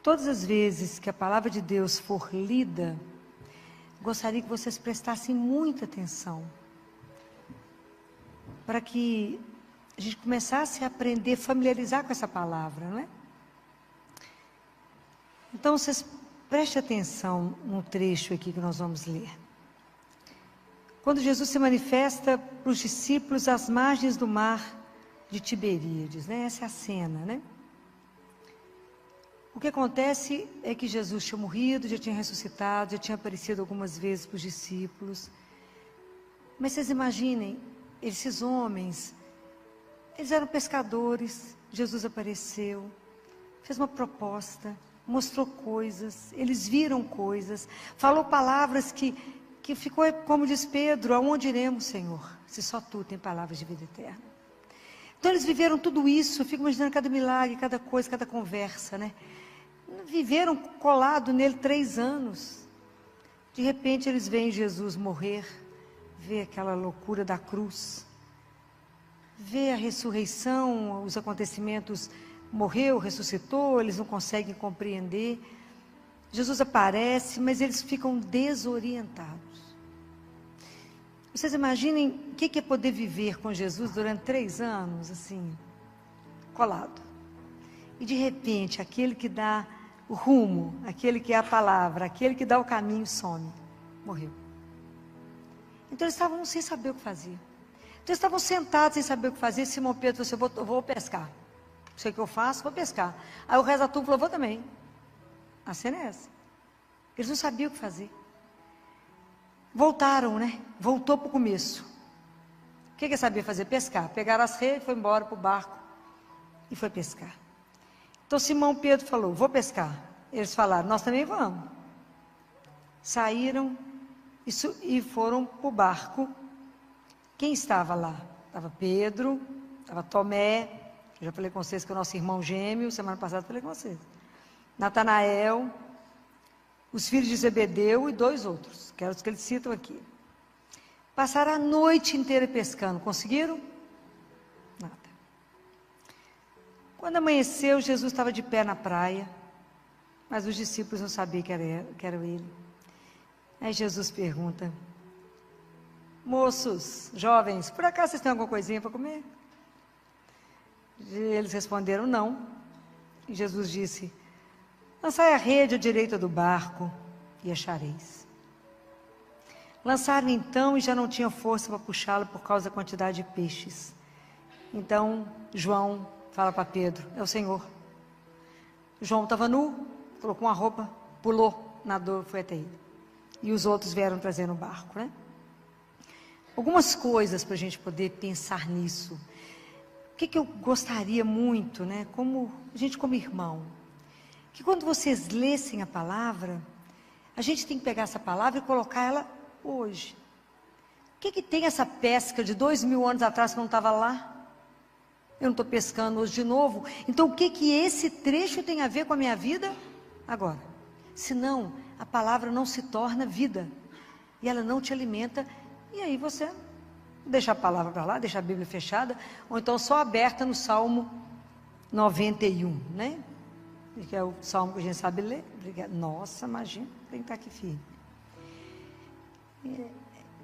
todas as vezes que a palavra de Deus for lida, gostaria que vocês prestassem muita atenção, para que a gente começasse a aprender, familiarizar com essa palavra, não é? Então, vocês prestem atenção no trecho aqui que nós vamos ler. Quando Jesus se manifesta para os discípulos às margens do mar de Tiberíades, né? Essa é a cena, né? O que acontece é que Jesus tinha morrido, já tinha ressuscitado, já tinha aparecido algumas vezes para os discípulos. Mas vocês imaginem, esses homens, eles eram pescadores, Jesus apareceu, fez uma proposta, mostrou coisas, eles viram coisas, falou palavras que ficou, como diz Pedro, aonde iremos, Senhor, se só Tu tem palavras de vida eterna. Então eles viveram tudo isso, eu fico imaginando cada milagre, cada coisa, cada conversa, né? Viveram colado nele 3 anos. De repente eles veem Jesus morrer, vê aquela loucura da cruz, vê a ressurreição, os acontecimentos, morreu, ressuscitou, eles não conseguem compreender. Jesus aparece, mas eles ficam desorientados. Vocês imaginem o que é poder viver com Jesus durante 3 anos, assim, colado. E de repente, aquele que dá o rumo, aquele que é a palavra, aquele que dá o caminho, some, morreu. Então eles estavam sem saber o que fazer. Então eles estavam sentados sem saber o que fazer. Simão Pedro falou assim, eu vou pescar. Não sei o que eu faço, vou pescar. Aí o resto da turma falou, vou também. A cena é essa. Eles não sabiam o que fazer. Voltaram, né? Voltou para o começo. O que sabia fazer? Pescar. Pegaram as redes, foi embora para o barco e foi pescar. Então Simão Pedro falou, vou pescar. Eles falaram, nós também vamos. Saíram e foram para o barco. Quem estava lá? Estava Pedro, estava Tomé, eu já falei com vocês que é o nosso irmão gêmeo, semana passada eu falei com vocês. Natanael, os filhos de Zebedeu e 2 outros, que eram os que eles citam aqui. Passaram a noite inteira pescando, conseguiram? Nada. Quando amanheceu, Jesus estava de pé na praia, mas os discípulos não sabiam que era ele. Aí Jesus pergunta, moços, jovens, por acaso vocês têm alguma coisinha para comer? E eles responderam, não. E Jesus disse, lançai a rede à direita do barco e achareis. Lançaram então e já não tinha força para puxá-lo por causa da quantidade de peixes. Então João fala para Pedro, é o Senhor. João estava nu, colocou uma roupa, pulou, nadou, foi até ele. E os outros vieram trazendo o barco, né? Algumas coisas para a gente poder pensar nisso. O que eu gostaria muito, né? Como a gente como irmão, que quando vocês lessem a palavra, a gente tem que pegar essa palavra e colocar ela hoje. O que tem essa pesca de 2000 anos atrás que não estava lá? Eu não estou pescando hoje de novo. Então o que esse trecho tem a ver com a minha vida agora? Senão a palavra não se torna vida e ela não te alimenta. E aí você deixa a palavra para lá, deixa a Bíblia fechada, ou então só aberta no Salmo 91, né? Que é o salmo que a gente sabe ler. Nossa, imagina, tem que estar aqui firme.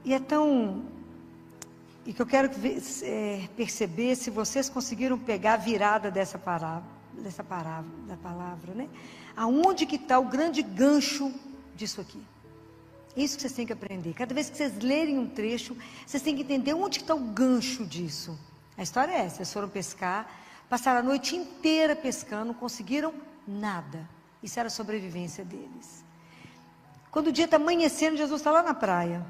E é tão... E que eu quero perceber se vocês conseguiram pegar a virada dessa palavra, da palavra, né? Aonde que está o grande gancho disso aqui? Isso que vocês têm que aprender. Cada vez que vocês lerem um trecho, vocês têm que entender onde que está o gancho disso. A história é essa, eles foram pescar, passaram a noite inteira pescando, não conseguiram nada. Isso era a sobrevivência deles. Quando o dia está amanhecendo, Jesus está lá na praia.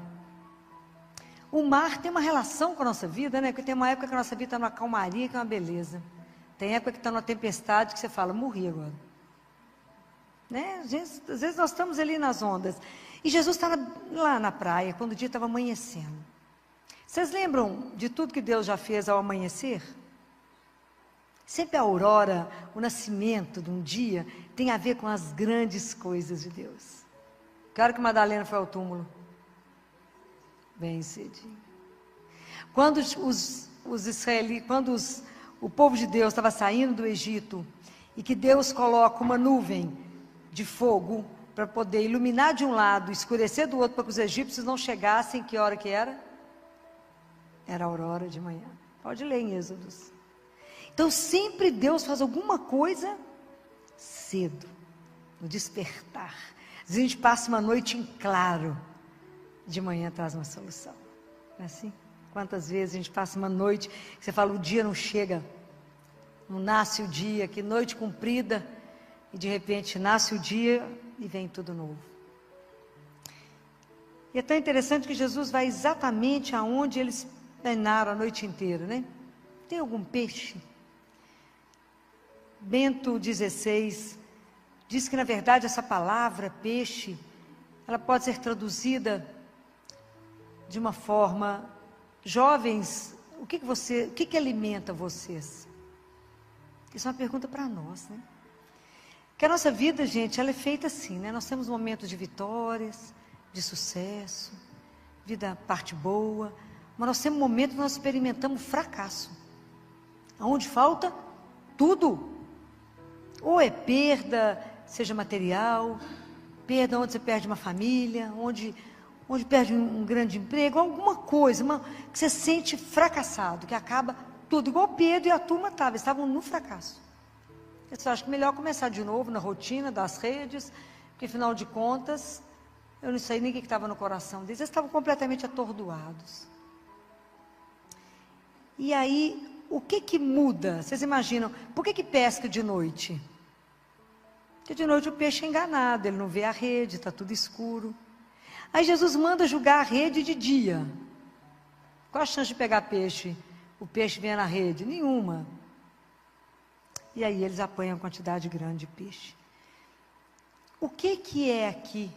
O mar tem uma relação com a nossa vida, né? Porque tem uma época que a nossa vida está numa calmaria, que é uma beleza. Tem época que está numa tempestade, que você fala, morri agora. Né? Às vezes nós estamos ali nas ondas. E Jesus estava lá na praia, quando o dia estava amanhecendo. Vocês lembram de tudo que Deus já fez ao amanhecer? Sempre a aurora, o nascimento de um dia, tem a ver com as grandes coisas de Deus. Que hora que Madalena foi ao túmulo? Bem cedinho. Quando o povo de Deus estava saindo do Egito, e que Deus coloca uma nuvem de fogo para poder iluminar de um lado, escurecer do outro, para que os egípcios não chegassem. Que hora que era? Era a aurora de manhã. Pode ler em Êxodos. Então sempre Deus faz alguma coisa cedo, no despertar. Às vezes a gente passa uma noite em claro, de manhã traz uma solução. Não é assim? Quantas vezes a gente passa uma noite, que você fala, o dia não chega, não nasce o dia, que noite comprida, e de repente nasce o dia e vem tudo novo. E é tão interessante que Jesus vai exatamente aonde eles penaram a noite inteira, né? Tem algum peixe? Bento XVI diz que, na verdade, essa palavra peixe, ela pode ser traduzida de uma forma: jovens, o que alimenta vocês? Isso é uma pergunta para nós, né? Que a nossa vida, gente, ela é feita assim, né? Nós temos momentos de vitórias, de sucesso, vida parte boa, mas nós temos momentos que nós experimentamos fracasso, aonde falta tudo. Ou é perda, seja material, perda onde você perde uma família, onde perde um grande emprego, alguma coisa, que você sente fracassado, que acaba tudo, igual Pedro e a turma estavam no fracasso. Eu acho que melhor começar de novo na rotina das redes, porque afinal de contas, eu não sei nem o que estava no coração deles, eles estavam completamente atordoados. E aí, o que muda? Vocês imaginam, por que pesca de noite? Porque de noite o peixe é enganado, ele não vê a rede, está tudo escuro. Aí Jesus manda jogar a rede de dia. Qual a chance de pegar peixe? O peixe vem na rede? Nenhuma. E aí eles apanham uma quantidade grande de peixe. O que é aqui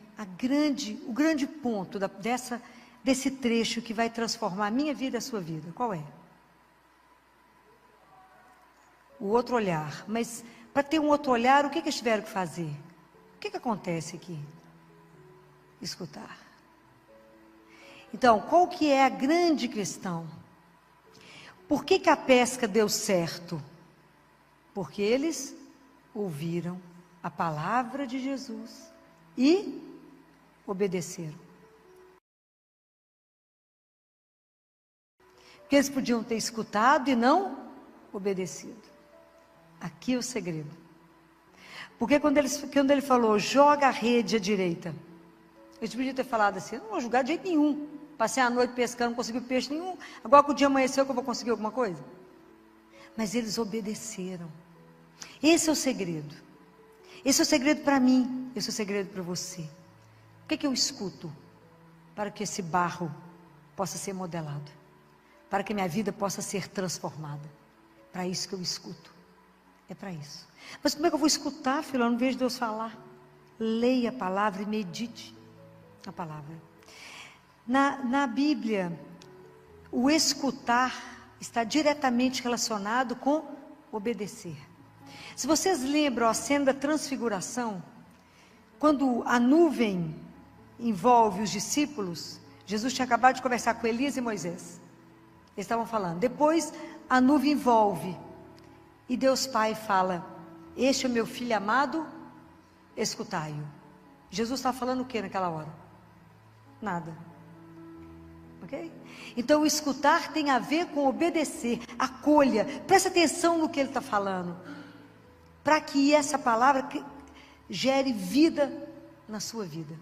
o grande ponto desse trecho que vai transformar a minha vida e a sua vida? Qual é? O outro olhar. Mas para ter um outro olhar, o que eles tiveram que fazer? O que acontece aqui? Escutar. Então, qual que é a grande questão? Por que a pesca deu certo? Porque eles ouviram a palavra de Jesus e obedeceram. Porque eles podiam ter escutado e não obedecido. Aqui é o segredo. Porque quando ele falou, joga a rede à direita, eles podiam ter falado assim, eu não vou jogar de jeito nenhum. Passei a noite pescando, não consegui peixe nenhum. Agora que o dia amanheceu, que eu vou conseguir alguma coisa? Mas eles obedeceram. Esse é o segredo. Esse é o segredo para mim. Esse é o segredo para você. O que eu escuto? Para que esse barro possa ser modelado. Para que minha vida possa ser transformada. Para isso que eu escuto. É para isso. Mas como é que eu vou escutar, filho? Eu não vejo Deus falar. Leia a palavra e medite a palavra. Na Bíblia, o escutar está diretamente relacionado com obedecer. Se vocês lembram a cena da transfiguração, quando a nuvem envolve os discípulos, Jesus tinha acabado de conversar com Elias e Moisés. Eles estavam falando. Depois a nuvem envolve e Deus Pai fala, este é o meu filho amado, escutai-o. Jesus estava falando o que naquela hora? Nada. Ok? Então o escutar tem a ver com obedecer. Acolha, presta atenção no que ele está falando, para que essa palavra gere vida na sua vida.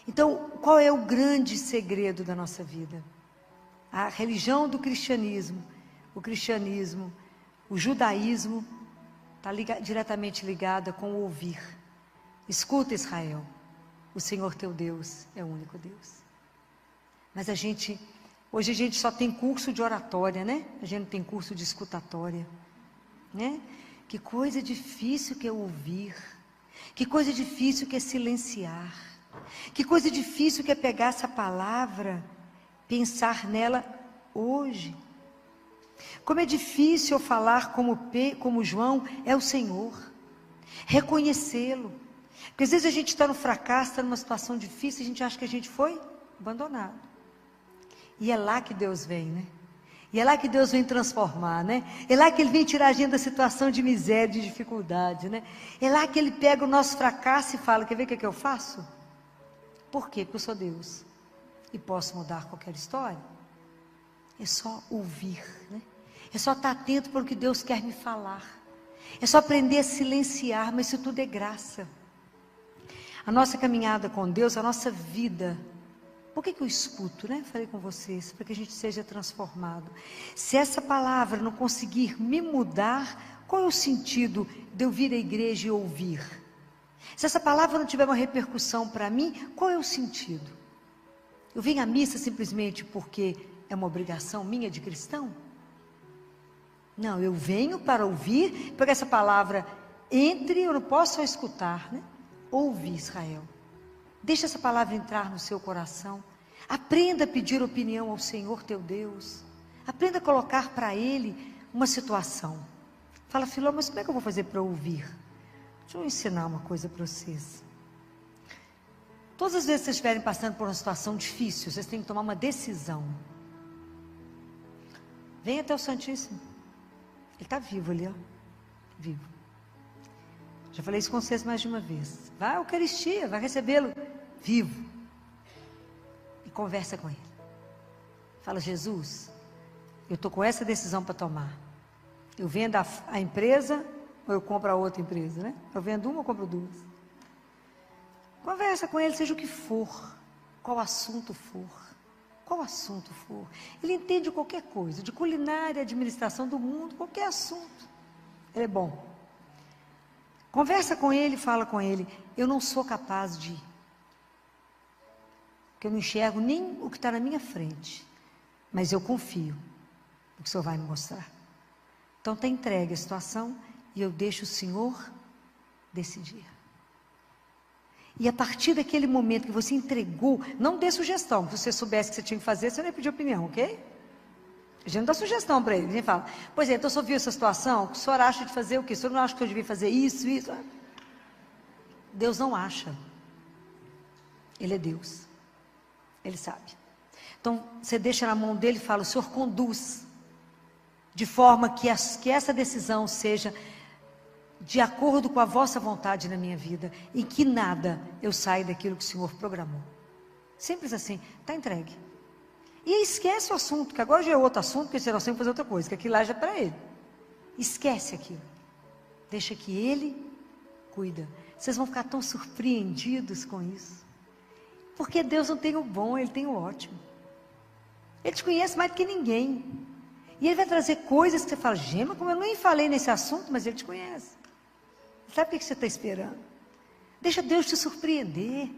Então, qual é o grande segredo da nossa vida? A religião do cristianismo, o judaísmo está diretamente ligada com o ouvir. Escuta, Israel, o Senhor teu Deus é o único Deus. Mas hoje a gente só tem curso de oratória, né? A gente não tem curso de escutatória, né? Que coisa difícil que é ouvir, que coisa difícil que é silenciar, que coisa difícil que é pegar essa palavra, pensar nela hoje. Como é difícil eu falar como João, é o Senhor, reconhecê-lo. Porque às vezes a gente está no fracasso, está numa situação difícil, a gente acha que a gente foi abandonado. E é lá que Deus vem, né? E é lá que Deus vem transformar, né? É lá que Ele vem tirar a gente da situação de miséria, de dificuldade, né? É lá que Ele pega o nosso fracasso e fala, quer ver o que eu faço? Por quê? Porque eu sou Deus. E posso mudar qualquer história. É só ouvir, né? É só estar atento para o que Deus quer me falar. É só aprender a silenciar, mas isso tudo é graça. A nossa caminhada com Deus, a nossa vida. Por que eu escuto, né? Falei com vocês, para que a gente seja transformado. Se essa palavra não conseguir me mudar, qual é o sentido de eu vir à igreja e ouvir? Se essa palavra não tiver uma repercussão para mim, qual é o sentido? Eu venho à missa simplesmente porque é uma obrigação minha de cristão? Não, eu venho para ouvir, para que essa palavra entre, eu não posso só escutar, né? Ouve, Israel. Deixa essa palavra entrar no seu coração. Aprenda a pedir opinião ao Senhor teu Deus. Aprenda a colocar para Ele uma situação. Fala, Filó, mas como é que eu vou fazer para ouvir? Deixa eu ensinar uma coisa para vocês. Todas as vezes que vocês estiverem passando por uma situação difícil, vocês têm que tomar uma decisão. Venha até o Santíssimo. Ele está vivo ali, ó. Vivo. Já falei isso com vocês mais de uma vez. Vai à Eucaristia, vai recebê-lo vivo. E conversa com ele. Fala, Jesus, eu estou com essa decisão para tomar. Eu vendo a empresa ou eu compro a outra empresa, né? Eu vendo uma ou compro duas. Conversa com ele, seja o que for. Qual assunto for. Qual assunto for. Ele entende qualquer coisa, de culinária, administração do mundo, qualquer assunto. Ele é bom. Conversa com ele, fala com ele. Eu não sou capaz de ir. Porque eu não enxergo nem o que está na minha frente. Mas eu confio no que o Senhor vai me mostrar. Então está entregue a situação e eu deixo o Senhor decidir. E a partir daquele momento que você entregou, não dê sugestão. Se você soubesse que você tinha que fazer, você não ia pedir opinião, ok? A gente não dá sugestão para ele. A gente fala, pois é, então o senhor viu essa situação? O senhor acha de fazer o quê? O senhor não acha que eu devia fazer isso? Deus não acha. Ele é Deus. Ele sabe. Então, você deixa na mão dele e fala, o Senhor conduz. De forma que essa decisão seja de acordo com a vossa vontade na minha vida. Em que nada eu saia daquilo que o Senhor programou. Simples assim. Está entregue. E esquece o assunto, que agora já é outro assunto, porque você não tem que fazer outra coisa, que aquilo lá já é para ele. Esquece aquilo. Deixa que ele cuida. Vocês vão ficar tão surpreendidos com isso. Porque Deus não tem o bom, Ele tem o ótimo. Ele te conhece mais do que ninguém. E Ele vai trazer coisas que você fala, Gema, como eu nem falei nesse assunto, mas Ele te conhece. Sabe o que você está esperando? Deixa Deus te surpreender.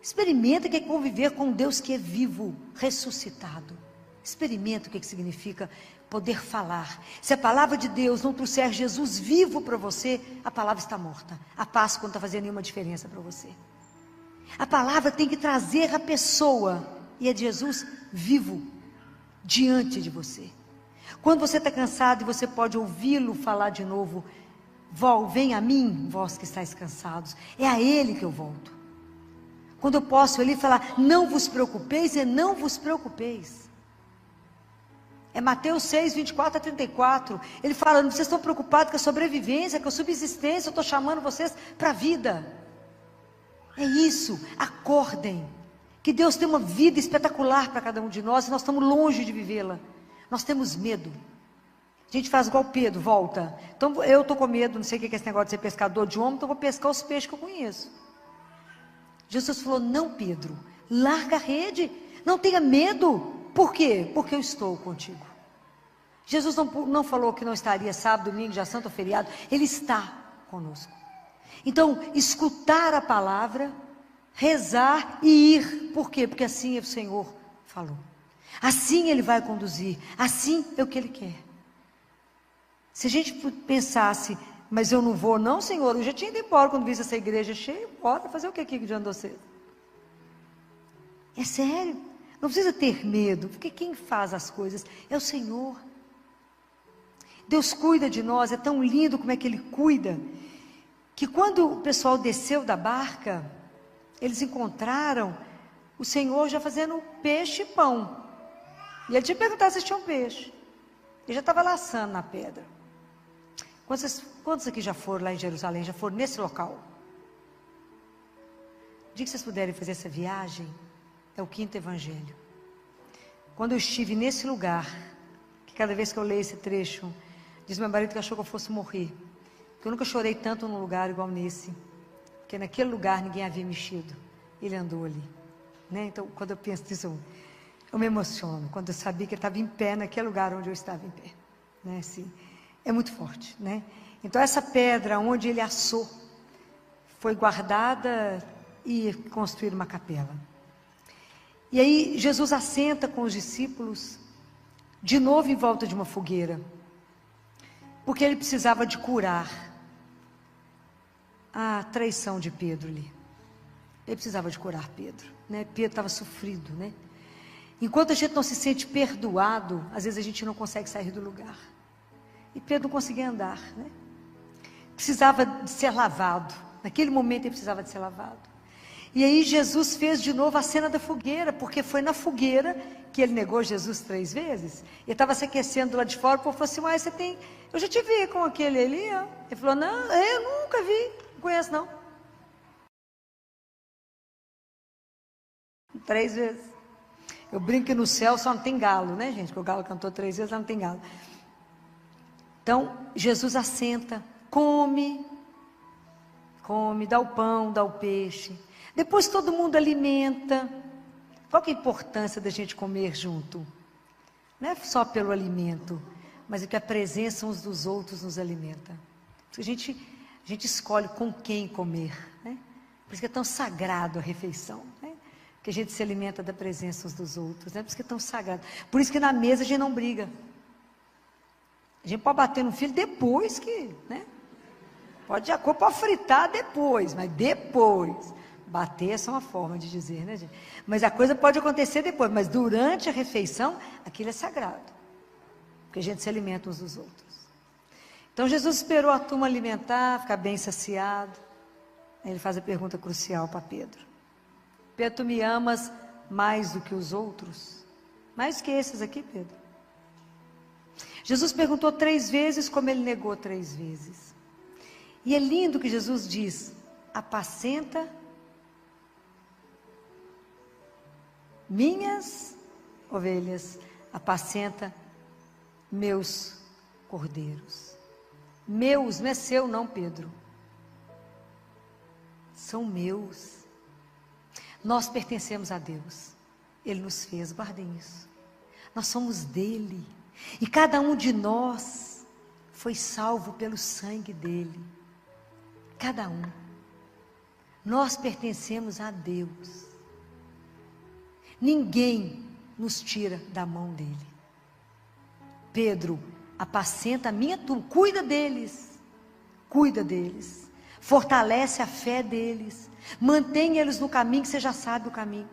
Experimenta o que é conviver com um Deus que é vivo, ressuscitado. Experimenta o que significa poder falar. Se a palavra de Deus não trouxer Jesus vivo para você, a palavra está morta. A Páscoa não está fazendo nenhuma diferença para você. A palavra tem que trazer a pessoa, e é de Jesus vivo, diante de você. Quando você está cansado e você pode ouvi-lo falar de novo, vem a mim, vós que estáis cansados, é a Ele que eu volto. Quando eu posso ali falar, não vos preocupeis, não vos preocupeis. É Mateus 6, 24 a 34. Ele fala, vocês estão preocupados com a sobrevivência, com a subsistência, eu estou chamando vocês para a vida. É isso, acordem. Que Deus tem uma vida espetacular para cada um de nós, e nós estamos longe de vivê-la. Nós temos medo. A gente faz igual Pedro, volta. Então eu estou com medo, não sei o que é esse negócio de ser pescador de homem, então eu vou pescar os peixes que eu conheço. Jesus falou, não Pedro, larga a rede, não tenha medo. Por quê? Porque eu estou contigo. Jesus não falou que não estaria sábado, domingo, dia santo ou feriado, Ele está conosco. Então, escutar a palavra, rezar e ir. Por quê? Porque assim o Senhor falou. Assim Ele vai conduzir, assim é o que Ele quer. Se a gente pensasse, mas eu não vou não, Senhor, eu já tinha ido embora quando vi essa igreja cheia, bora fazer o que aqui diante de você? É sério, não precisa ter medo, porque quem faz as coisas é o Senhor. Deus cuida de nós, é tão lindo como é que Ele cuida, que quando o pessoal desceu da barca, eles encontraram o Senhor já fazendo peixe e pão. E ele tinha perguntado se tinha um peixe. Ele já estava laçando na pedra. Quantos aqui já foram lá em Jerusalém? Já foram nesse local? O dia que vocês puderem fazer essa viagem, é o 5º evangelho. Quando eu estive nesse lugar, que cada vez que eu leio esse trecho, diz meu marido que achou que eu fosse morrer. Porque eu nunca chorei tanto num lugar igual nesse. Porque naquele lugar ninguém havia mexido. Ele andou ali. Né? Então, quando eu penso nisso, eu me emociono. Quando eu sabia que ele estava em pé naquele lugar onde eu estava em pé. Né? Assim, é muito forte. Né? Então, essa pedra onde ele assou, foi guardada e construíram uma capela. E aí, Jesus assenta com os discípulos, de novo em volta de uma fogueira. Porque ele precisava de curar a traição de Pedro ali. Ele precisava de curar Pedro, né? Pedro estava sofrido, né? Enquanto a gente não se sente perdoado, às vezes a gente não consegue sair do lugar. E Pedro não conseguia andar, né? Precisava de ser lavado. Naquele momento ele precisava de ser lavado. E aí Jesus fez de novo a cena da fogueira, porque foi na fogueira que ele negou Jesus 3 vezes. Ele estava se aquecendo lá de fora, o povo falou assim, mas você tem... Eu já te vi com aquele ali, ó. Ele falou, não, eu nunca vi, não conheço não. 3 vezes. Eu brinco que no céu só não tem galo, né, gente? Porque o galo cantou 3 vezes, lá não tem galo. Então, Jesus assenta, come, dá o pão, dá o peixe. Depois todo mundo alimenta. Qual que é a importância da gente comer junto? Não é só pelo alimento, mas é que a presença uns dos outros nos alimenta. Porque a gente escolhe com quem comer, né? Por isso que é tão sagrado a refeição, né? Que a gente se alimenta da presença uns dos outros, né? Por isso que é tão sagrado. Por isso que na mesa a gente não briga. A gente pode bater no filho depois que, né? Pode fritar depois, mas depois. Bater é só uma forma de dizer, né, gente? Mas a coisa pode acontecer depois, mas durante a refeição, aquilo é sagrado. Porque a gente se alimenta uns dos outros. Então Jesus esperou a turma alimentar, ficar bem saciado. Aí ele faz a pergunta crucial para Pedro. Pedro, tu me amas mais do que os outros? Mais do que esses aqui, Pedro? Jesus perguntou 3 vezes, como ele negou 3 vezes. E é lindo que Jesus diz, apacenta minhas ovelhas, apacenta meus cordeiros. Meus, não é seu não, Pedro. São meus. Nós pertencemos a Deus. Ele nos fez, guardem isso. Nós somos dele. E cada um de nós foi salvo pelo sangue dele. Cada um. Nós pertencemos a Deus. Ninguém nos tira da mão dele. Pedro, apacenta a minha turma, cuida deles, fortalece a fé deles, mantém eles no caminho que você já sabe o caminho,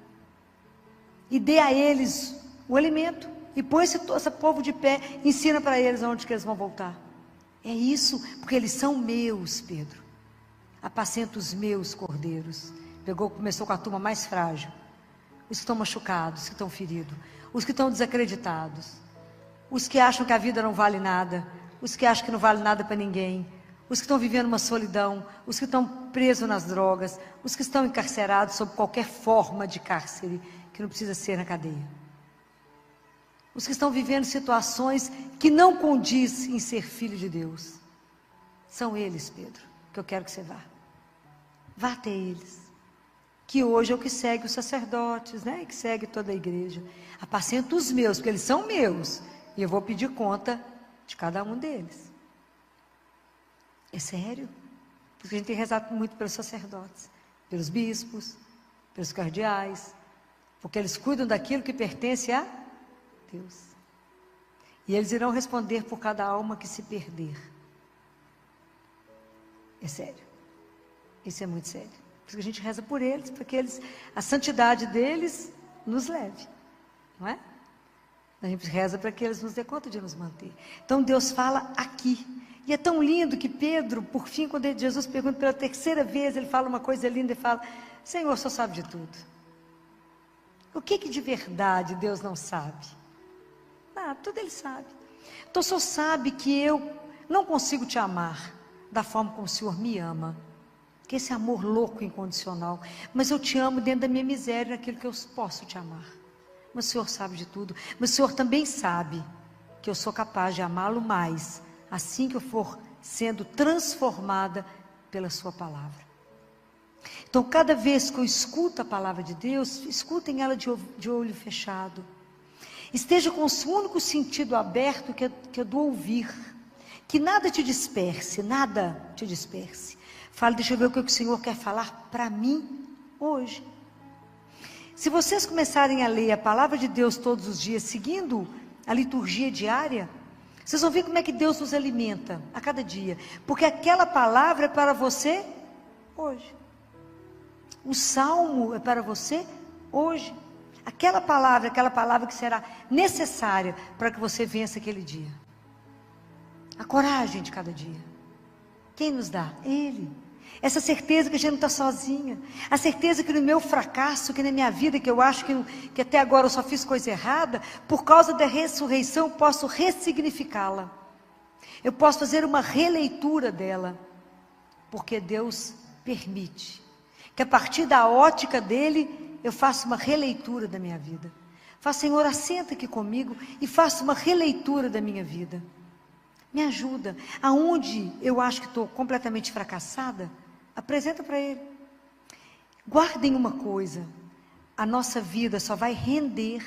e dê a eles o alimento, e põe esse povo de pé, ensina para eles aonde que eles vão voltar. É isso, porque eles são meus, Pedro. Apacenta os meus cordeiros. Começou com a turma mais frágil. Os que estão machucados, os que estão feridos, os que estão desacreditados, os que acham que a vida não vale nada, os que acham que não vale nada para ninguém, os que estão vivendo uma solidão, os que estão presos nas drogas, os que estão encarcerados sob qualquer forma de cárcere, que não precisa ser na cadeia. Os que estão vivendo situações que não condiz em ser filho de Deus. São eles, Pedro, que eu quero que você vá. Vá até eles. Que hoje é o que segue os sacerdotes, né? E que segue toda a igreja. Apacenta os meus, porque eles são meus. E eu vou pedir conta de cada um deles. É sério. Porque a gente tem rezado muito pelos sacerdotes, pelos bispos, pelos cardeais. Porque eles cuidam daquilo que pertence a Deus. E eles irão responder por cada alma que se perder. É sério. Isso é muito sério. Por isso que a gente reza por eles, para que eles, a santidade deles nos leve, não é? A gente reza para que eles nos dê conta de nos manter. Então Deus fala aqui. E é tão lindo que Pedro, por fim, quando Jesus pergunta pela 3ª vez, ele fala uma coisa linda e fala, Senhor, o Senhor sabe de tudo. O que de verdade Deus não sabe? sabe, tudo Ele sabe. Então o Senhor sabe que eu não consigo te amar da forma como o Senhor me ama, que esse amor louco, incondicional, mas eu te amo dentro da minha miséria, naquilo que eu posso te amar. Mas o Senhor sabe de tudo, mas o Senhor também sabe que eu sou capaz de amá-lo mais, assim que eu for sendo transformada pela sua palavra. Então, cada vez que eu escuto a palavra de Deus, escutem ela de olho fechado. Esteja com o único sentido aberto, que é do ouvir. Que nada te disperse, nada te disperse. Fale, deixa eu ver o que o Senhor quer falar para mim hoje. Se vocês começarem a ler a palavra de Deus todos os dias, seguindo a liturgia diária, vocês vão ver como é que Deus nos alimenta a cada dia. Porque aquela palavra é para você hoje. O salmo é para você hoje. Aquela palavra que será necessária para que você vença aquele dia. A coragem de cada dia. Quem nos dá? Ele. Essa certeza que a gente não está sozinha. A certeza que no meu fracasso, que na minha vida, que eu acho que até agora eu só fiz coisa errada, por causa da ressurreição eu posso ressignificá-la. Eu posso fazer uma releitura dela. Porque Deus permite. Que a partir da ótica dele, eu faça uma releitura da minha vida. Fala, Senhor, assenta aqui comigo e faça uma releitura da minha vida. Me ajuda. Aonde eu acho que estou completamente fracassada, apresenta para Ele. Guardem uma coisa, a nossa vida só vai render.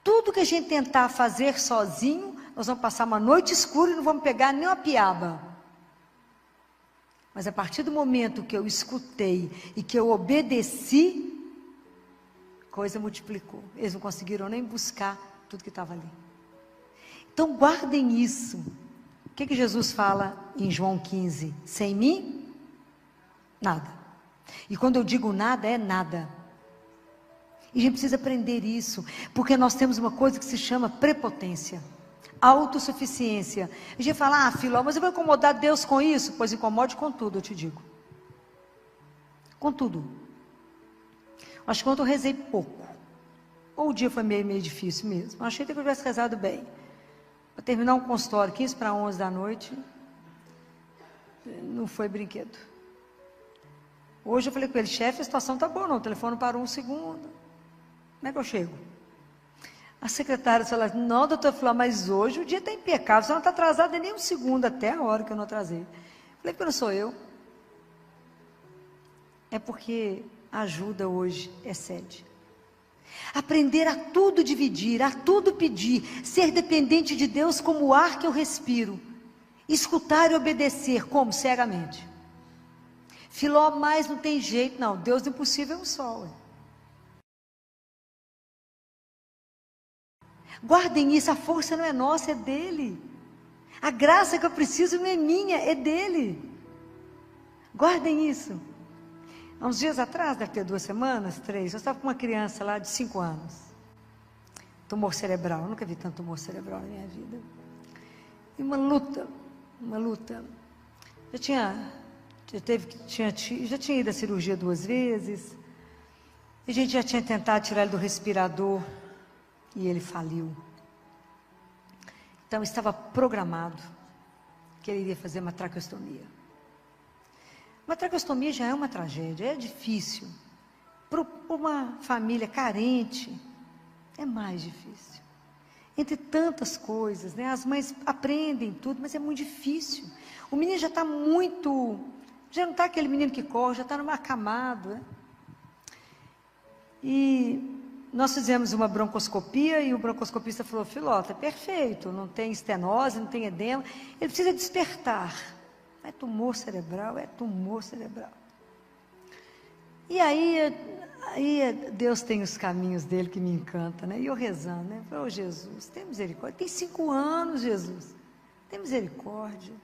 Tudo que a gente tentar fazer sozinho, nós vamos passar uma noite escura e não vamos pegar nem uma piaba. Mas a partir do momento que eu escutei e que eu obedeci, coisa multiplicou. Eles não conseguiram nem buscar tudo que estava ali. Então guardem isso. O que Jesus fala em João 15? Sem mim, nada. E quando eu digo nada, é nada. E a gente precisa aprender isso, porque nós temos uma coisa que se chama prepotência. Autossuficiência. A gente fala, Filó, mas eu vou incomodar Deus com isso? Pois incomode com tudo, eu te digo. Com tudo. Acho que ontem eu rezei pouco. Ou o dia foi meio difícil mesmo. Achei que eu tivesse rezado bem. Para terminar um consultório, 15 para 11 da noite, não foi brinquedo. Hoje eu falei com ele, chefe, a situação está boa, não, o telefone parou um segundo. Como é que eu chego? A secretária falou, não, doutor Filó, mas hoje o dia está impecável, você não está atrasada nem um segundo, até a hora que eu não atrasei. Falei, porque não sou eu. É porque a ajuda hoje excede. Aprender a tudo dividir, a tudo pedir, ser dependente de Deus como o ar que eu respiro. Escutar e obedecer, como? Cegamente. Filó, mas não tem jeito, não, Deus do impossível é um sol. Guardem isso, a força não é nossa, é dele. A graça que eu preciso não é minha, é dele. Guardem isso. Há uns dias atrás, deve ter 2 semanas, 3, eu estava com uma criança lá de 5 anos. Tumor cerebral, eu nunca vi tanto tumor cerebral na minha vida. E uma luta. Já tinha ido à cirurgia 2 vezes. A gente já tinha tentado tirar ele do respirador. E ele faliu. Então estava programado que ele iria fazer uma traqueostomia. Uma traqueostomia já é uma tragédia, é difícil. Para uma família carente, é mais difícil. Entre tantas coisas, né? As mães aprendem tudo, mas é muito difícil. O menino já está já não está aquele menino que corre, já está numa acamado, né? E nós fizemos uma broncoscopia e o broncoscopista falou, Filó, está perfeito, não tem estenose, não tem edema, ele precisa despertar. É tumor cerebral. E aí Deus tem os caminhos dele que me encantam, né? E eu rezando, né? Falei, Jesus, tem misericórdia. Tem 5 anos, Jesus, tem misericórdia.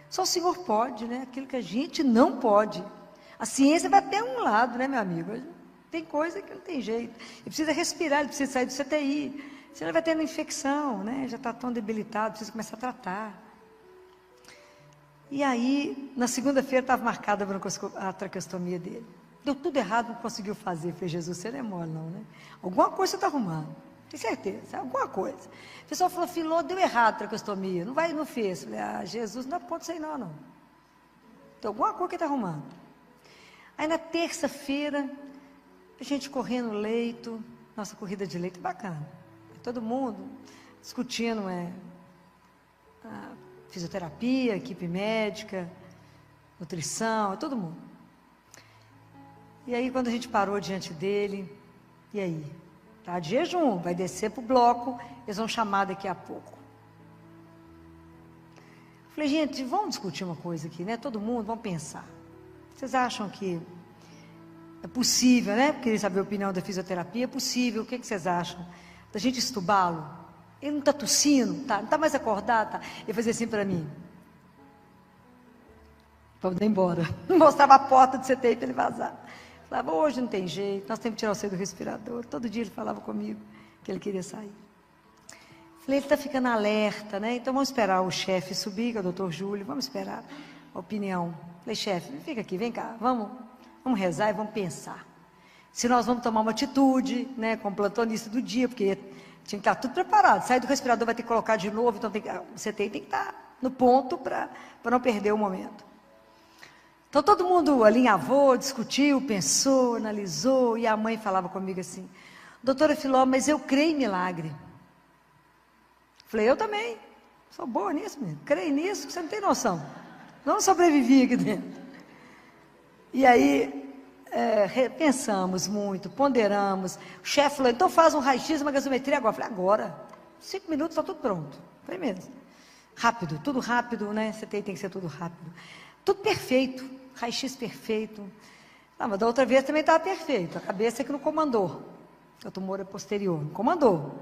Só o Senhor pode, né? Aquilo que a gente não pode. A ciência vai até um lado, né, meu amigo? Tem coisa que não tem jeito. Ele precisa respirar, ele precisa sair do CTI. Senão ele vai tendo infecção, né? Já está tão debilitado, precisa começar a tratar. E aí, na segunda-feira, estava marcada a traqueostomia dele. Deu tudo errado, não conseguiu fazer. Falei, Jesus, você não é mole não, né? Alguma coisa você está arrumando. Tenho certeza, alguma coisa. O pessoal falou, Filô, deu errado a traqueostomia, não fez. Eu falei, Jesus, não dá ponto isso aí não. Então, alguma coisa que ele está arrumando. Aí na terça-feira, a gente correndo no leito, nossa corrida de leito bacana. Todo mundo discutindo a fisioterapia, equipe médica, nutrição, todo mundo. E aí, quando a gente parou diante dele, e aí? Tá de jejum, vai descer para o bloco, eles vão chamar daqui a pouco. Falei, gente, vamos discutir uma coisa aqui, né? Todo mundo, vamos pensar. Vocês acham que é possível, né? Queria saber a opinião da fisioterapia, é possível, o que vocês acham? Da gente estubá-lo? Ele não está tossindo, tá? Não está mais acordado, tá? Ele fazia assim para mim. Vamos embora. Mostrava a porta do CTI para ele vazar. Falava, hoje não tem jeito, nós temos que tirar você do respirador. Todo dia ele falava comigo que ele queria sair. Falei, ele está ficando alerta, né? Então vamos esperar o chefe subir, que é o doutor Júlio, vamos esperar a opinião. Falei, chefe, fica aqui, vem cá, vamos rezar e vamos pensar. Se nós vamos tomar uma atitude, né, como plantonista do dia, porque tinha que estar tudo preparado. Sair do respirador vai ter que colocar de novo, então o CTI tem que estar no ponto para não perder o momento. Então todo mundo alinhavou, discutiu, pensou, analisou, e a mãe falava comigo assim, doutora Filó, mas eu creio em milagre. Falei, eu também, sou boa nisso, menino. Creio nisso, você não tem noção. Não sobrevivi aqui dentro. E aí, pensamos muito, ponderamos. O chefe falou, então faz um raio-x, uma gasometria agora. Falei, agora? 5 minutos, está tudo pronto. Falei mesmo. Rápido, tudo rápido, né? Você tem que ser tudo rápido. Tudo perfeito, raio-x perfeito. Não, mas da outra vez também estava perfeito. A cabeça é que não comandou. O tumor é posterior, não comandou.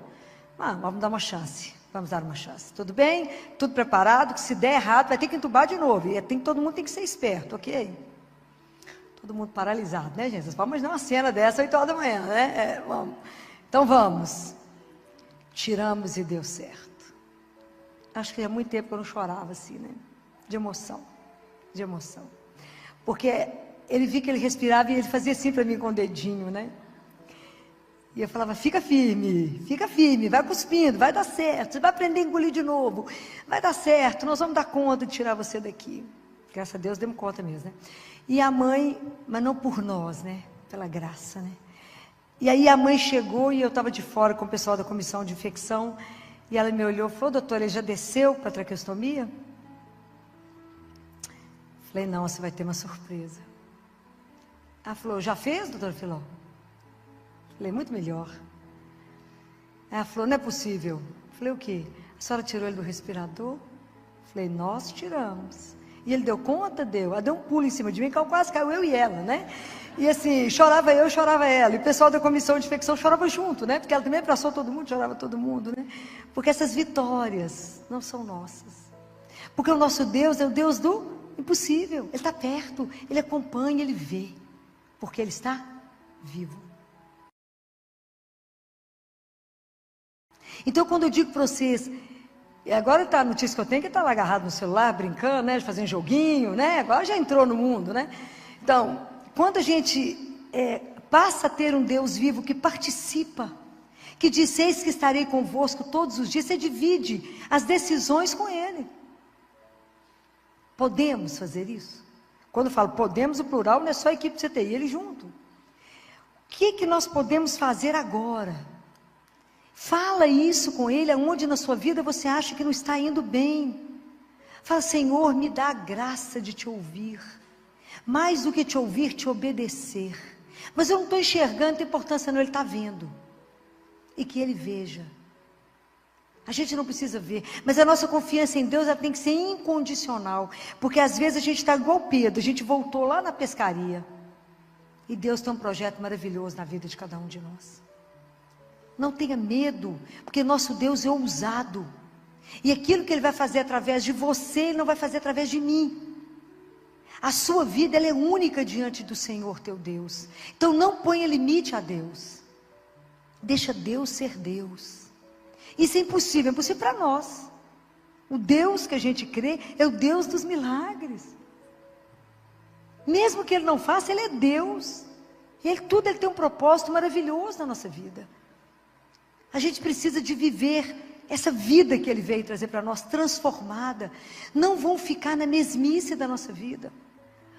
Vamos dar uma chance. Vamos dar uma chance. Tudo bem? Tudo preparado, que se der errado, vai ter que entubar de novo. E todo mundo tem que ser esperto, ok? Todo mundo paralisado, né, gente? Vamos imaginar uma cena dessa, 8 horas da manhã, né? Vamos. Então vamos. Tiramos e deu certo. Acho que há muito tempo que eu não chorava assim, né? De emoção. De emoção. Porque ele via que ele respirava e ele fazia assim para mim com o dedinho, né? E eu falava, fica firme, vai cuspindo, vai dar certo, você vai aprender a engolir de novo, vai dar certo, nós vamos dar conta de tirar você daqui. Graças a Deus demos conta mesmo, né? E a mãe, mas não por nós, né? Pela graça, né? E aí a mãe chegou e eu estava de fora com o pessoal da comissão de infecção, e ela me olhou e falou, doutora, ele já desceu para a traqueostomia? Falei, não, você vai ter uma surpresa. Ela falou, já fez, doutora Filó? Falei, muito melhor. Ela falou, não é possível. Falei, o quê? A senhora tirou ele do respirador? Falei, nós tiramos. E ele deu conta? Deu. Ela deu um pulo em cima de mim, que quase caiu eu e ela, né? E assim, chorava eu, chorava ela. E o pessoal da comissão de infecção chorava junto, né? Porque ela também abraçou todo mundo, chorava todo mundo, né? Porque essas vitórias não são nossas. Porque o nosso Deus é o Deus do impossível. Ele está perto, Ele acompanha, Ele vê. Porque Ele está vivo. Então, quando eu digo para vocês, e agora a notícia que eu tenho que está lá agarrado no celular, brincando, né, de fazer um joguinho, né, agora já entrou no mundo, né? Então, quando a gente passa a ter um Deus vivo que participa, que diz, eis que estarei convosco todos os dias, você divide as decisões com Ele. Podemos fazer isso? Quando eu falo podemos, o plural não é só a equipe de CTI, Ele junto. O que nós podemos fazer agora? Fala isso com Ele, aonde na sua vida você acha que não está indo bem. Fala, Senhor, me dá a graça de te ouvir. Mais do que te ouvir, te obedecer. Mas eu não estou enxergando, tem importância não, Ele está vendo. E que Ele veja. A gente não precisa ver, mas a nossa confiança em Deus ela tem que ser incondicional. Porque às vezes a gente está igual Pedro, a gente voltou lá na pescaria. E Deus tem um projeto maravilhoso na vida de cada um de nós. Não tenha medo, porque nosso Deus é ousado. E aquilo que Ele vai fazer através de você, Ele não vai fazer através de mim. A sua vida ela é única diante do Senhor teu Deus. Então não ponha limite a Deus. Deixa Deus ser Deus. Isso é impossível para nós. O Deus que a gente crê é o Deus dos milagres. Mesmo que Ele não faça, Ele é Deus. Ele tem um propósito maravilhoso na nossa vida. A gente precisa de viver essa vida que Ele veio trazer para nós, transformada. Não vão ficar na mesmice da nossa vida.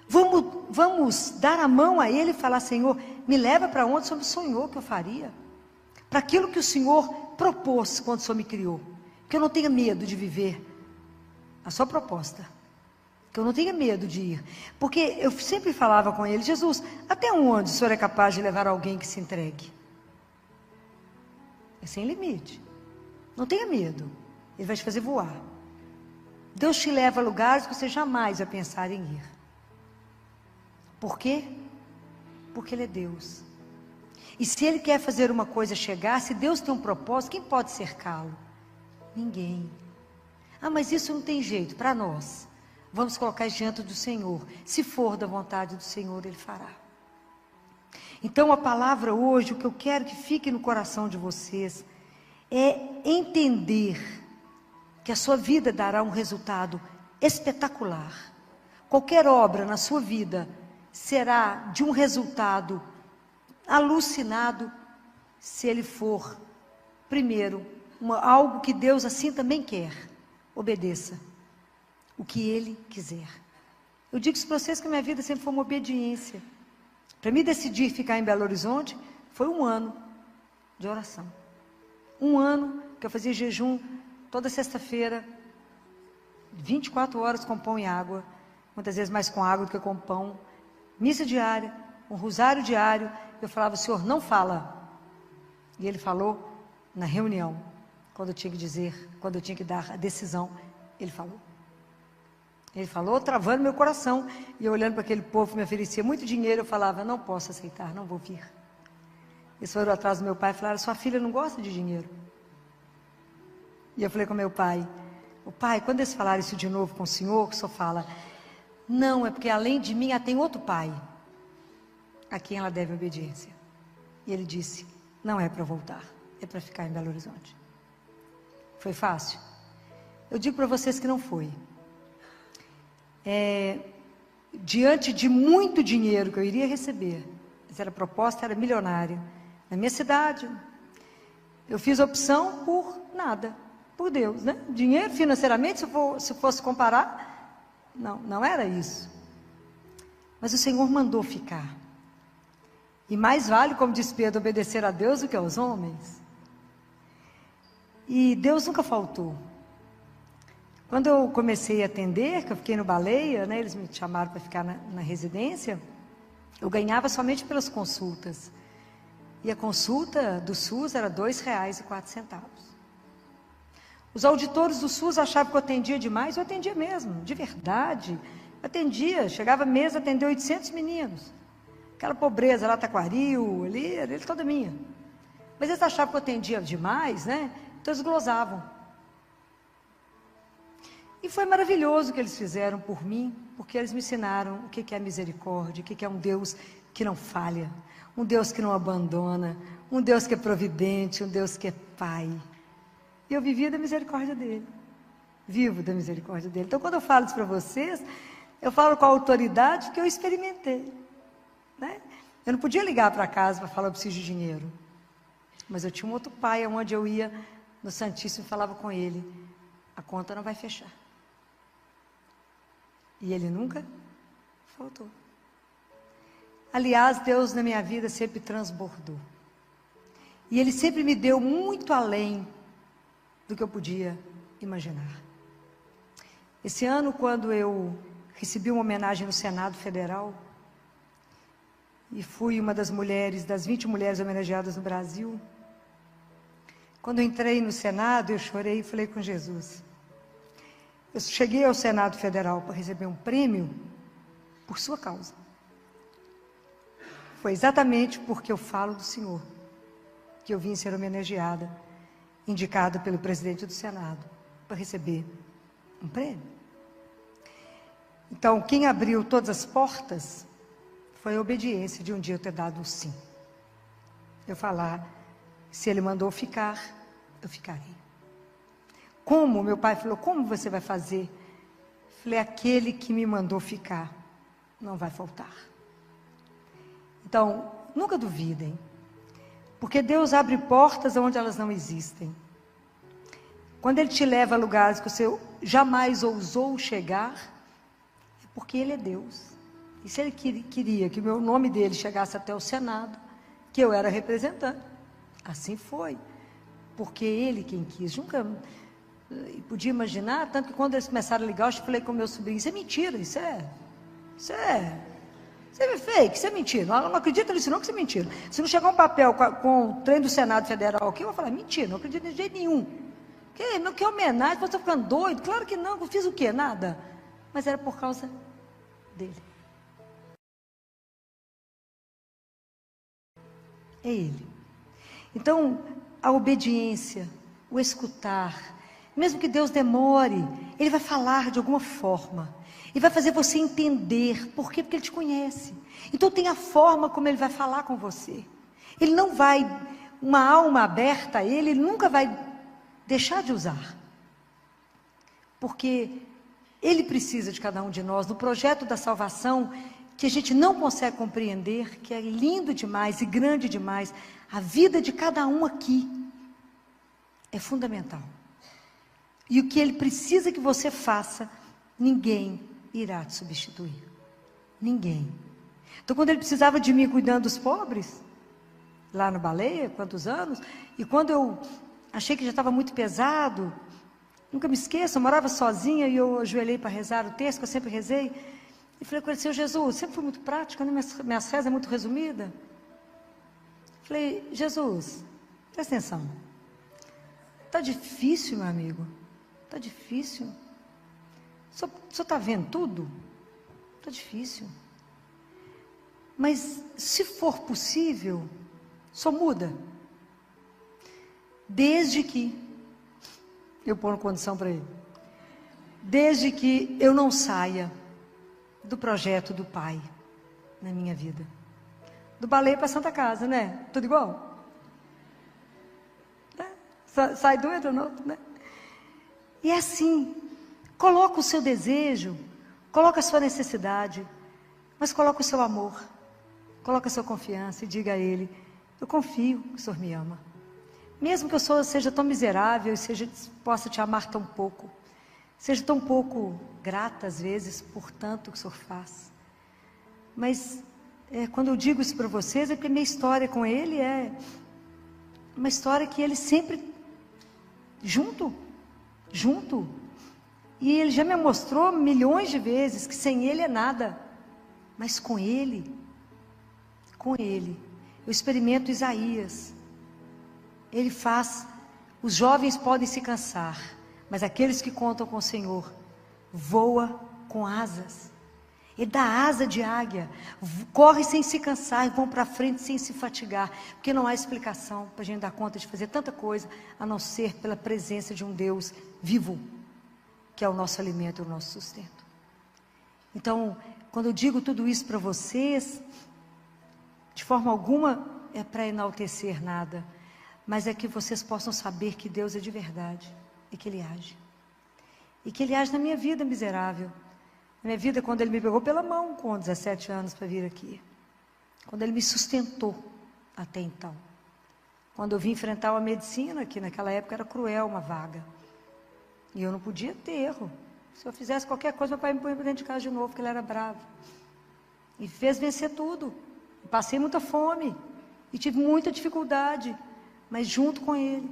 Vamos dar a mão a Ele e falar: Senhor, me leva para onde o Senhor me sonhou que eu faria. Para aquilo que o Senhor propôs quando o Senhor me criou. Que eu não tenha medo de viver a sua proposta. Que eu não tenha medo de ir. Porque eu sempre falava com Ele: Jesus, até onde o Senhor é capaz de levar alguém que se entregue? É sem limite. Não tenha medo. Ele vai te fazer voar. Deus te leva a lugares que você jamais vai pensar em ir. Por quê? Porque Ele é Deus. E se Ele quer fazer uma coisa chegar, se Deus tem um propósito, quem pode cercá-lo? Ninguém. Ah, mas isso não tem jeito. Para nós, vamos colocar isso diante do Senhor. Se for da vontade do Senhor, Ele fará. Então a palavra hoje, o que eu quero que fique no coração de vocês, é entender que a sua vida dará um resultado espetacular. Qualquer obra na sua vida será de um resultado alucinado, se ele for, primeiro, algo que Deus assim também quer. Obedeça o que Ele quiser. Eu digo isso para vocês que a minha vida sempre foi uma obediência. Para mim decidir ficar em Belo Horizonte, foi 1 ano de oração. 1 ano que eu fazia jejum toda sexta-feira, 24 horas com pão e água, muitas vezes mais com água do que com pão, missa diária, um rosário diário. Eu falava: o Senhor não fala. E Ele falou na reunião, quando eu tinha que dizer, quando eu tinha que dar a decisão, Ele falou. Ele falou, travando meu coração. E eu olhando para aquele povo que me oferecia muito dinheiro, eu falava: não posso aceitar, não vou vir. Eles foram atrás do meu pai e falaram: sua filha não gosta de dinheiro. E eu falei com meu pai: o pai, quando eles falarem isso de novo com o senhor, o senhor fala: não, é porque além de mim, ela tem outro pai a quem ela deve obediência. E ele disse: não é para voltar, é para ficar em Belo Horizonte. Foi fácil? Eu digo para vocês que não foi. Diante de muito dinheiro que eu iria receber, a proposta era milionária, na minha cidade, eu fiz opção por nada, por Deus, né? Dinheiro, financeiramente, se fosse comparar, não era isso. Mas o Senhor mandou ficar. E mais vale, como diz Pedro, obedecer a Deus do que aos homens. E Deus nunca faltou. Quando eu comecei a atender, que eu fiquei no Baleia, né, eles me chamaram para ficar na residência, eu ganhava somente pelas consultas. E a consulta do SUS era R$ 2,04. Os auditores do SUS achavam que eu atendia demais, eu atendia mesmo, de verdade. Atendia, chegava mês, atendia 800 meninos. Aquela pobreza lá, Taquaril, ali toda minha. Mas eles achavam que eu atendia demais, né? Então eles glosavam. E foi maravilhoso o que eles fizeram por mim, porque eles me ensinaram o que é misericórdia, o que é um Deus que não falha, um Deus que não abandona, um Deus que é providente, um Deus que é Pai. E eu vivia da misericórdia dEle, vivo da misericórdia dEle. Então, quando eu falo isso para vocês, eu falo com a autoridade que eu experimentei, né? Eu não podia ligar para casa para falar: eu preciso de dinheiro. Mas eu tinha um outro pai, onde eu ia no Santíssimo e falava com ele: a conta não vai fechar. E ele nunca faltou. Aliás, Deus na minha vida sempre transbordou. E Ele sempre me deu muito além do que eu podia imaginar. Esse ano, quando eu recebi uma homenagem no Senado Federal, e fui uma das 20 mulheres homenageadas no Brasil, quando eu entrei no Senado, eu chorei e falei com Jesus. Eu cheguei ao Senado Federal para receber um prêmio por sua causa. Foi exatamente porque eu falo do Senhor que eu vim ser homenageada, indicada pelo presidente do Senado para receber um prêmio. Então, quem abriu todas as portas foi a obediência de um dia eu ter dado um sim. Eu falar: se Ele mandou ficar, eu ficarei. Como? Meu pai falou: como você vai fazer? Falei: aquele que me mandou ficar não vai faltar. Então, nunca duvidem. Porque Deus abre portas onde elas não existem. Quando Ele te leva a lugares que você jamais ousou chegar, é porque Ele é Deus. E se Ele queria que o meu nome dele chegasse até o Senado, que eu era representante, assim foi. Porque Ele quem quis. Nunca podia imaginar, tanto que quando eles começaram a ligar, eu falei com o meu sobrinho, isso é mentira, isso é fake, isso é mentira. Não acredito nisso não, que isso é mentira. Se não chegar um papel com o trem do Senado Federal aqui, eu vou falar, mentira, não acredito de jeito nenhum. Que homenagem, você está ficando doido? Claro que não, eu fiz o quê? Nada. Mas era por causa dele. É Ele. Então, a obediência, o escutar, mesmo que Deus demore, Ele vai falar de alguma forma. E vai fazer você entender. Por quê? Porque Ele te conhece. Então tem a forma como Ele vai falar com você. Ele não vai, uma alma aberta a Ele nunca vai deixar de usar. Porque Ele precisa de cada um de nós, no projeto da salvação, que a gente não consegue compreender, que é lindo demais e grande demais. A vida de cada um aqui é fundamental. E o que Ele precisa que você faça, ninguém irá te substituir. Ninguém. Então, quando Ele precisava de mim cuidando dos pobres, lá no Baleia, quantos anos, e quando eu achei que já estava muito pesado, nunca me esqueço, eu morava sozinha e eu ajoelhei para rezar o texto, que eu sempre rezei, e falei com Ele, Senhor Jesus, sempre fui muito prática, né? Minhas rezas é muito resumida. Falei, Jesus, presta atenção, está difícil, meu amigo, está difícil. O senhor está vendo tudo? Está difícil. Mas, se for possível, só muda. Desde que, eu ponho condição para Ele, desde que eu não saia do projeto do Pai na minha vida. Do Baleia para Santa Casa, né? Tudo igual? Sai do entra no outro, né? E é assim. Coloca o seu desejo, coloca a sua necessidade, mas coloca o seu amor, coloca a sua confiança e diga a Ele, eu confio que o Senhor me ama. Mesmo que eu seja tão miserável e possa te amar tão pouco, seja tão pouco grata às vezes por tanto que o Senhor faz. Mas quando eu digo isso para vocês, é porque minha história com Ele é uma história que Ele sempre junto. E Ele já me mostrou milhões de vezes que sem Ele é nada. Mas com Ele, eu experimento Isaías. Ele faz, os jovens podem se cansar, mas aqueles que contam com o Senhor, voa com asas. Ele dá asa de águia, corre sem se cansar e vão para frente sem se fatigar. Porque não há explicação para a gente dar conta de fazer tanta coisa, a não ser pela presença de um Deus vivo, que é o nosso alimento e o nosso sustento. Então, quando eu digo tudo isso para vocês, de forma alguma é para enaltecer nada, mas é que vocês possam saber que Deus é de verdade e que Ele age. E que Ele age na minha vida miserável. Na minha vida, quando Ele me pegou pela mão com 17 anos para vir aqui. Quando Ele me sustentou até então. Quando eu vim enfrentar uma medicina, que naquela época era cruel, uma vaga. E eu não podia ter erro. Se eu fizesse qualquer coisa, meu pai me punha para dentro de casa de novo, porque ele era bravo. E fez vencer tudo. Passei muita fome. E tive muita dificuldade. Mas junto com Ele.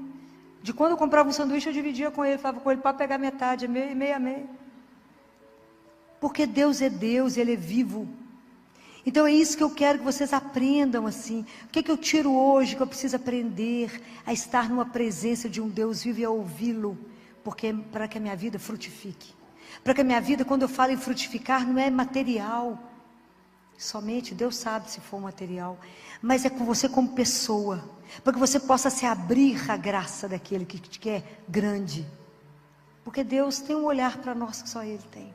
De quando eu comprava um sanduíche, eu dividia com Ele. Falava com Ele, pode pegar metade, meio e meio a meio. Porque Deus é Deus e Ele é vivo. Então é isso que eu quero que vocês aprendam assim. O que eu tiro hoje, que eu preciso aprender? A estar numa presença de um Deus vivo e a ouvi-lo. Porque para que a minha vida frutifique. Para que a minha vida, quando eu falo em frutificar, não é material. Somente Deus sabe se for material. Mas é com você como pessoa. Para que você possa se abrir à graça daquele que te quer grande. Porque Deus tem um olhar para nós que só Ele tem.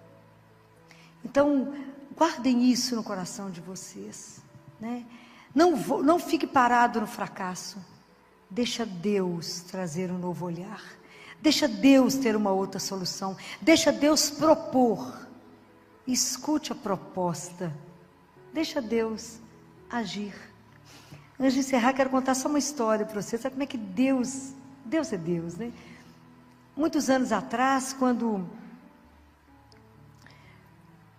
Então, guardem isso no coração de vocês. Né? Não fique parado no fracasso. Deixa Deus trazer um novo olhar. Deixa Deus ter uma outra solução. Deixa Deus propor. Escute a proposta. Deixa Deus agir. Antes de encerrar, quero contar só uma história para você. Sabe como é que Deus é Deus, né? Muitos anos atrás,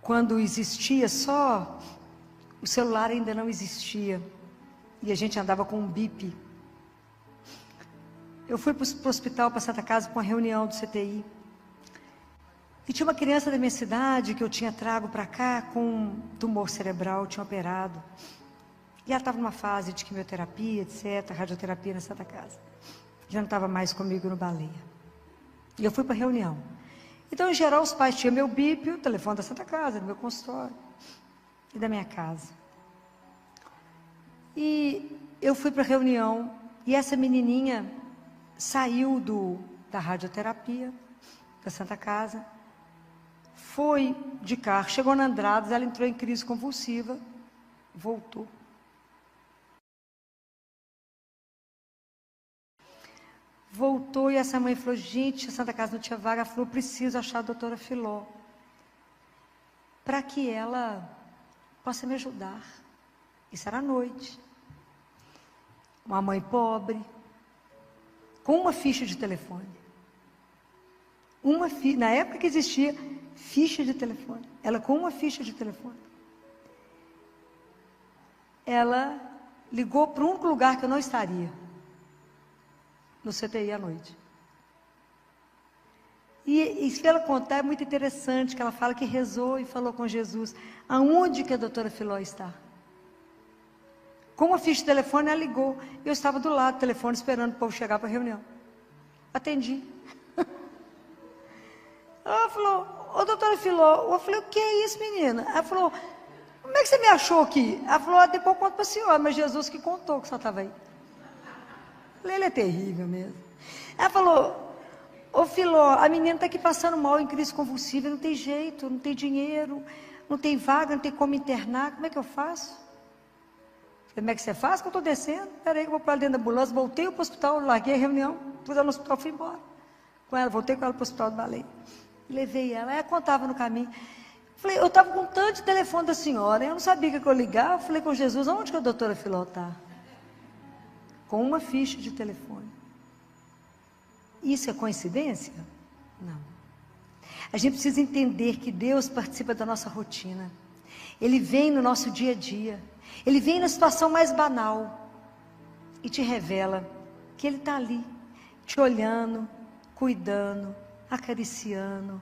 quando existia só, o celular ainda não existia, e a gente andava com um bip. Eu fui para o hospital, para Santa Casa, para uma reunião do CTI. E tinha uma criança da minha cidade, que eu tinha trago para cá, com um tumor cerebral, tinha operado. E ela estava numa fase de quimioterapia, etc., radioterapia na Santa Casa. Já não estava mais comigo no Baleia. E eu fui para a reunião. Então, em geral, os pais tinham meu bip, o telefone da Santa Casa, do meu consultório e da minha casa. E eu fui para a reunião, e essa menininha saiu da radioterapia da Santa Casa, foi de carro, chegou na Andradas, ela entrou em crise convulsiva, voltou. Voltou e essa mãe falou, gente, a Santa Casa não tinha vaga, ela falou, preciso achar a doutora Filó, para que ela possa me ajudar. Isso era à noite. Uma mãe pobre, com uma ficha de telefone. Na época que existia ficha de telefone. Ela com uma ficha de telefone. Ela ligou para um lugar que eu não estaria. No CTI à noite. E isso que ela contar é muito interessante, que ela fala que rezou e falou com Jesus, aonde que a doutora Filó está? Com uma ficha de telefone, ela ligou. Eu estava do lado do telefone, esperando o povo chegar para a reunião. Atendi. Ela falou, ô doutora Filó, eu falei, o que é isso, menina? Ela falou, como é que você me achou aqui? Ela falou, depois eu conto para a senhora, mas Jesus que contou que só estava aí. Ele é terrível mesmo. Ela falou, ô Filó, a menina está aqui passando mal em crise convulsiva, não tem jeito, não tem dinheiro, não tem vaga, não tem como internar, como é que eu faço? Como é que você faz? Que eu estou descendo, peraí que eu vou para dentro da ambulância, voltei para o hospital, larguei a reunião, pus ela no hospital, fui embora. Com ela, voltei com ela para o hospital do Baleia. Levei ela, ela contava no caminho. Falei, eu estava com tanto de telefone da senhora, eu não sabia que eu ligava, falei com Jesus, onde que a doutora Filó está? Com uma ficha de telefone. Isso é coincidência? Não. A gente precisa entender que Deus participa da nossa rotina. Ele vem no nosso dia a dia. Ele vem na situação mais banal e te revela que Ele está ali, te olhando, cuidando, acariciando,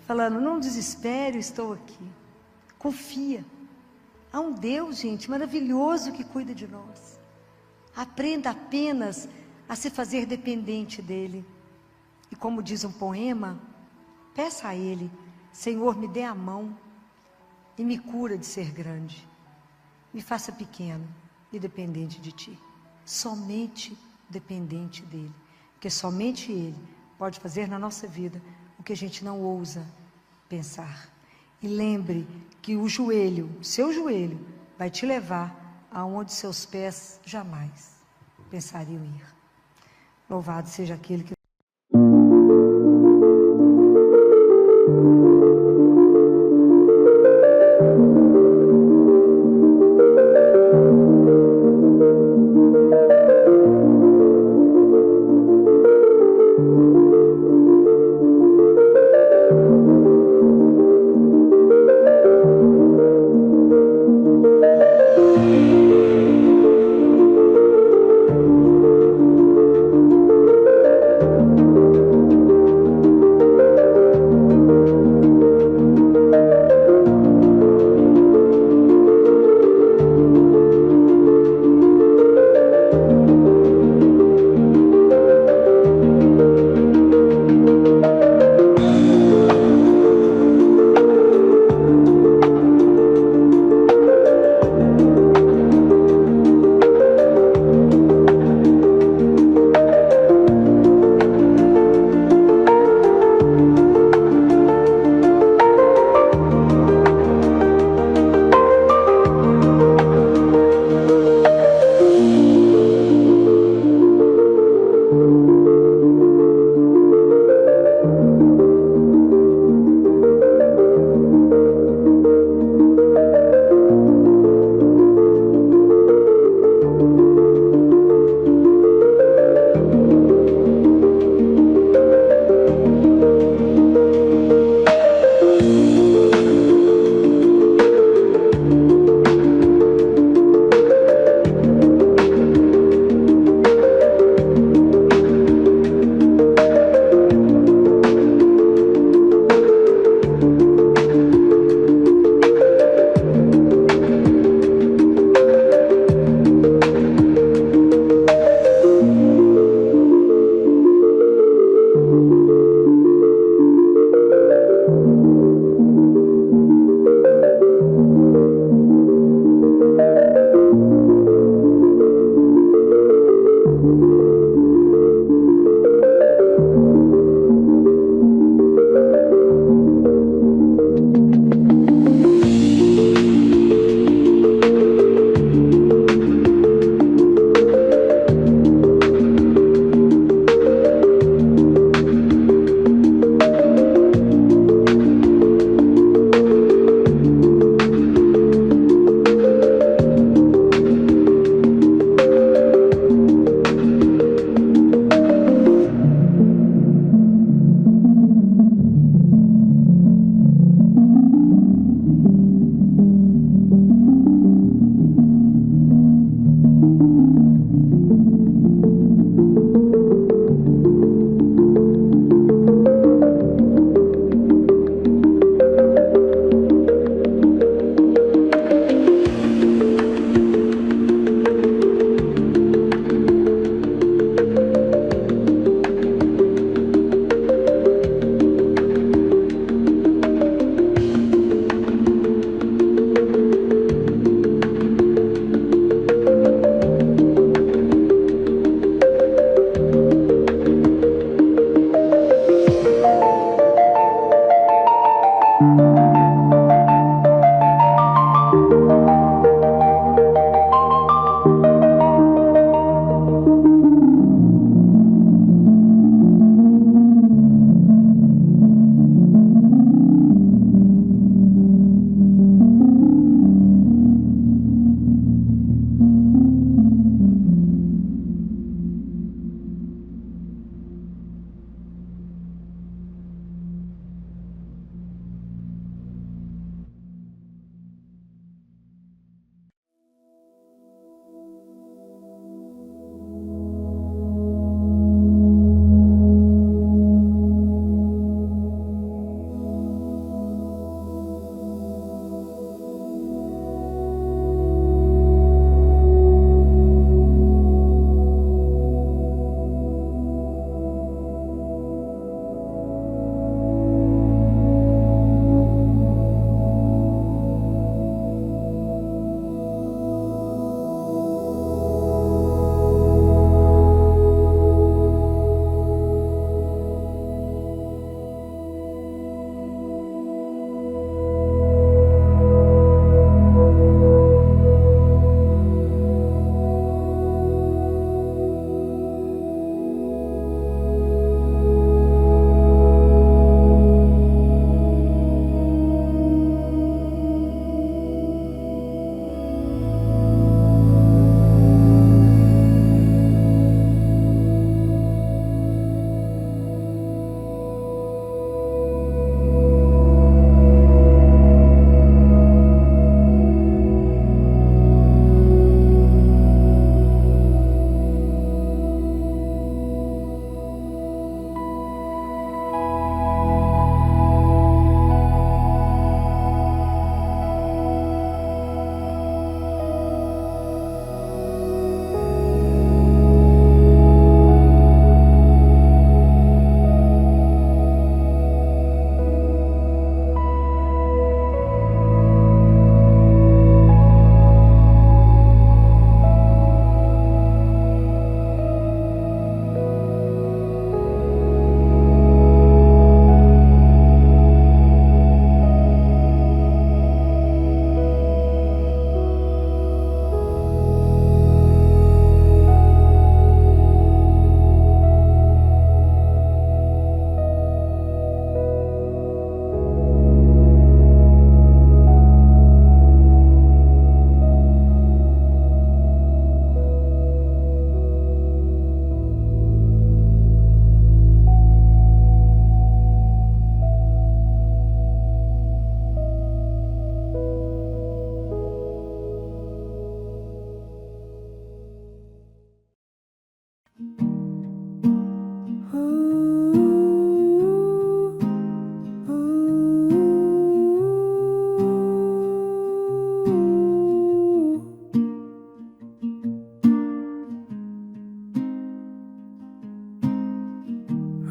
falando, não desespere, eu estou aqui. Confia. Há um Deus, gente, maravilhoso que cuida de nós. Aprenda apenas a se fazer dependente dEle. E como diz um poema, peça a Ele, Senhor, me dê a mão e me cura de ser grande. Me faça pequeno e dependente de Ti. Somente dependente dEle. Porque somente Ele pode fazer na nossa vida o que a gente não ousa pensar. E lembre que o seu joelho, vai te levar aonde seus pés jamais pensariam ir. Louvado seja aquele que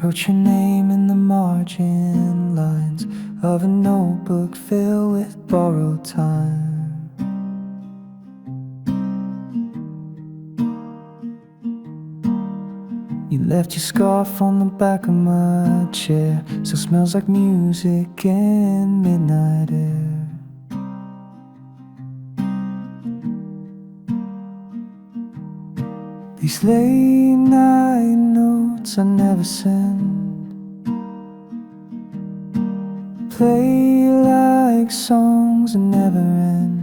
Wrote your name in the margin lines of a notebook filled with borrowed time. You left your scarf on the back of my chair, still smells like music and midnight air. These late night notes I never send play like songs that never end.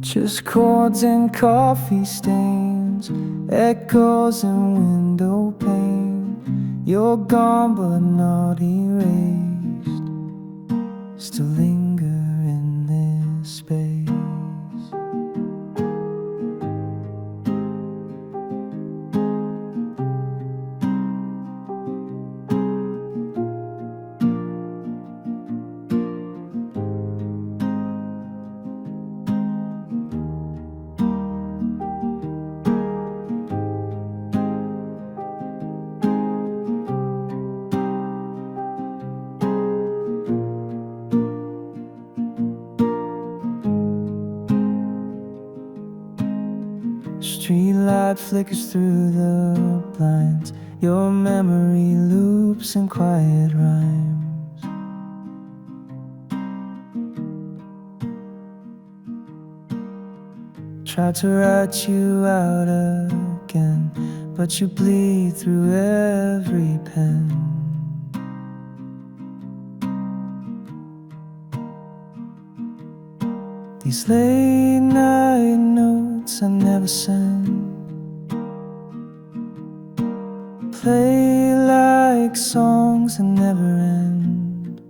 Just chords and coffee stains, echoes and window pane. You're gone but not erased, still linger in this space. Streetlight flickers through the blinds. Your memory loops in quiet rhymes. Tried to write you out again, but you bleed through every pen. These late night notes I never send play like songs that never end.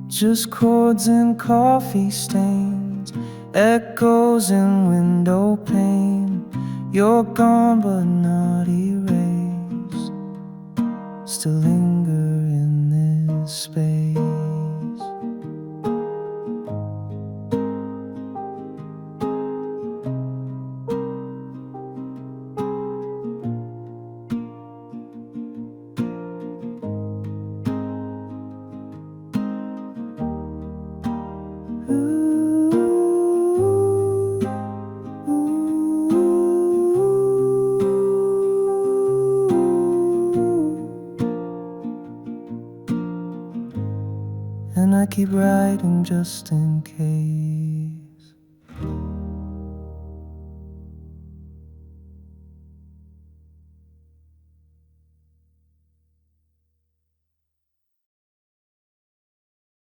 Just chords and coffee stains, echoes in window pane. You're gone but not erased, still linger in this space. And I keep writing just in case.